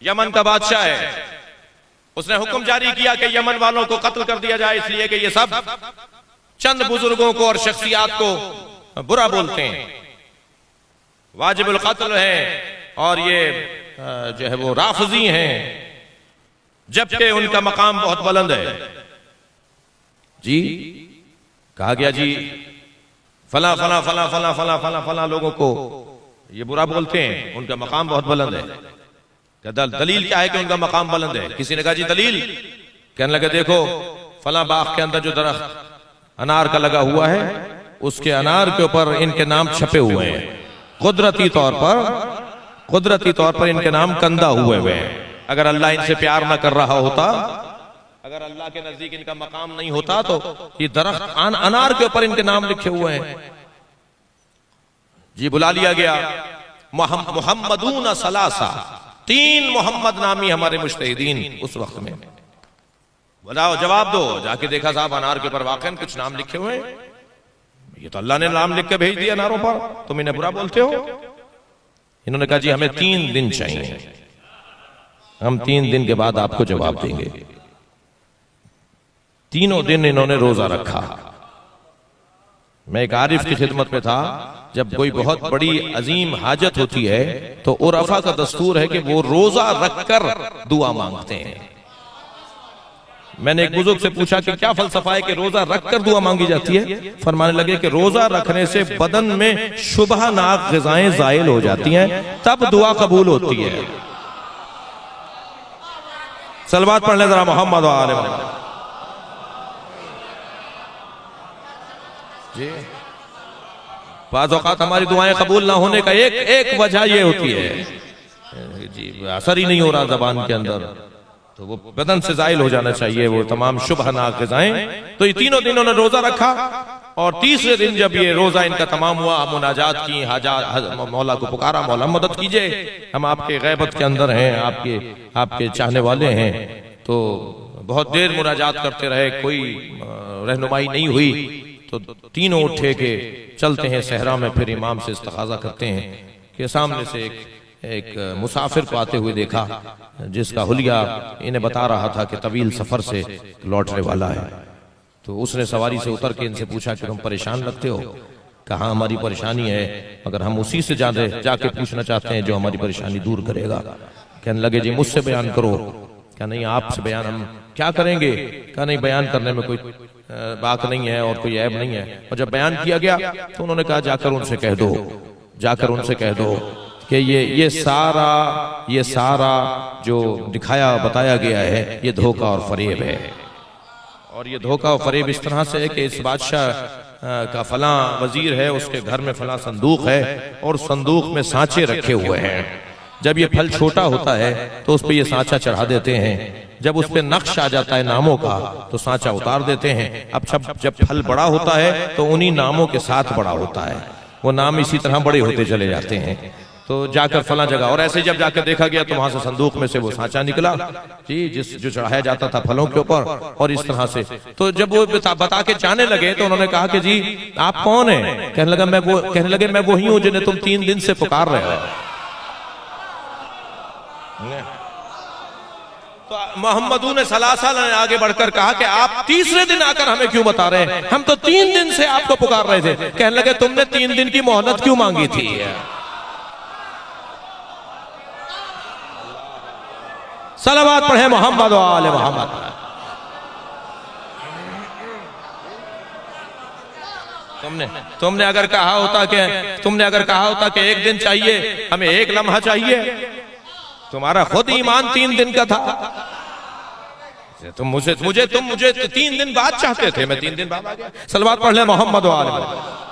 Yemen का बादशाह है, उसने हुक्म जारी किया कि यमन वालों को कत्ल कर दिया जाए, इसलिए कि ये सब चंद बुजुर्गों को और शख्सियात को बुरा बोलते हैं, वाजिबुल कत्ल है और ये जो है वो राफजी हैं, जबकि उनका मकाम बहुत बुलंद है। जी कहा गया जी फला फला फला फला फला फला फला लोगों को ये बुरा बोलते हैं, उनका मकाम बहुत बुलंद है। दलील क्या है कि उनका मकाम बुलंद है? किसी ने कहा जी दलील, कहने लगे देखो फला बाग के अंदर जो दरख्त अनार का लगा हुआ है, उसके अनार के ऊपर इनके नाम छपे हुए हैं, कुदरती तौर पर इनके नाम कंदा हुए हैं। अगर अल्लाह इनसे प्यार ना कर रहा होता, अगर अल्लाह के नजदीक इनका मकाम नहीं होता, तो ये दरख्त अनार के ऊपर इनके नाम लिखे हुए हैं। जी बुला लिया गया, मोहम्मदून सलासा, 3 मोहम्मद नामी हमारे मुज्तहिदीन उस वक्त में, बताओ जवाब दो। जाके देखा साहब अनार के ऊपर वाकई कुछ नाम लिखे हुए हैं, ये तो अल्लाह ने नाम लिख के भेज दिया अनारों पर, तुम इन्हें बुरा बोलते हो। इन्होंने कहा जी हमें 3 दिन चाहिए, हम 3 दिन के बाद आपको जवाब देंगे। 3 दिन इन्होंने रोजा रखा। मैं एक आरिफ की खिदमत में था, जब कोई बहुत बड़ी अजीम हाजत होती है तो उरफा का दस्तूर है कि वो रोजा रखकर दुआ मांगते हैं। मैंने एक बुजुर्ग से पूछा कि क्या फलसफा है कि रोजा रखकर दुआ मांगी जाती है? फरमाने लगे कि रोजा रखने से बदन में शुबहनाक ग़िज़ाएं ज़ाइल हो जाती हैं, तब दुआ कबूल होती है। सलवात पढ़ ले जरा मोहम्मद व आले मोहम्मद। जी बाज़ औक़ात हमारी दुआएं कबूल ना होने का एक वजह ये होती है जी असर ही नहीं हो रहा ज़बान के अंदर, तो वो बदन से ज़ाइल हो जाना चाहिए वो तमाम शुबहनाक ग़िज़ाएं। तो ये 3 दिन उन्होंने रोजा रखा और तीसरे दिन जब ये रोजा इनका तमाम हुआ, मुनाजात की, हाजा मौला को पुकारा, मौला मदद कीजिए, हम आपके गैबत के अंदर हैं, आपके चाहने वाले हैं। तो बहुत देर मुनाजात करते रहे, कोई रहनुमाई नहीं हुई, तो तीनों उठे के चलते हैं सहरा में, फिर इमाम से इस्तग़ाज़ा करते हैं कि सामने से एक मुसाफिर को आते हुए देखा, जिसका हुलिया इन्हें बता रहा था कि तवील सफर से लौटने वाला है। तो उसने सवारी से उतर के इनसे पूछा कि तुम परेशान लगते हो? कहा हमारी परेशानी है, मगर हम उसी से जाके पूछना चाहते हैं जो हमारी परेशानी दूर करेगा। कहने लगे जी मुझसे बयान करो। क्या नहीं आपसे बयान हम क्या करेंगे? क्या नहीं बयान करने में कोई बात नहीं है और कोई ऐब नहीं है। और जब बयान किया गया तो उन्होंने कहा जाकर उनसे कह दो कि ये सारा जो दिखाया बताया गया है ये धोखा और फरेब है। और ये धोखा और फरेब इस तरह से है कि इस बादशाह का फलां वजीर है, उसके घर में फलां संदूक है और संदूक में सांचे रखे हुए हैं। जब ये फल छोटा होता है तो उस पर ये सांचा चढ़ा देते हैं, जब उस पर नक्श आ जाता है नामों का तो सांचा उतार देते हैं। अब जब फल बड़ा होता है तो उन्हीं नामों के साथ बड़ा होता है, वो नाम इसी तरह बड़े होते चले जाते हैं। तो जाकर फला जगह, और ऐसे जब जाकर देखा गया तो वहां से संदूक में से वो सांचा निकला जी, जो चढ़ाया जाता था फलों के ऊपर, और इस तरह से। तो जब वो बता के जाने लगे तो उन्होंने कहा कि जी आप कौन हैं? कहने लगे मैं वही हूं जिन्हें तुम 3 दिन से पुकार रहे हो। तो मोहम्मदून सलासा ने आगे बढ़कर कहा कि आप तीसरे दिन आकर हमें क्यों बता रहे हैं? हम तो 3 दिन से आपको पुकार रहे थे। कहने लगे तुमने 3 दिन की मोहलत क्यों मांगी थी? सलावत पढ़े मोहम्मद व आले मोहम्मद। तुमने अगर कहा होता कि 1 दिन चाहिए, हमें 1 लम्हा चाहिए, तुम्हारा खुद ईमान 3 दिन का था। तुम मुझे 3 दिन बाद चाहते थे, मैं 3 दिन बाद आ गया। सलावत पढ़ ले मोहम्मद व आले मोहम्मद।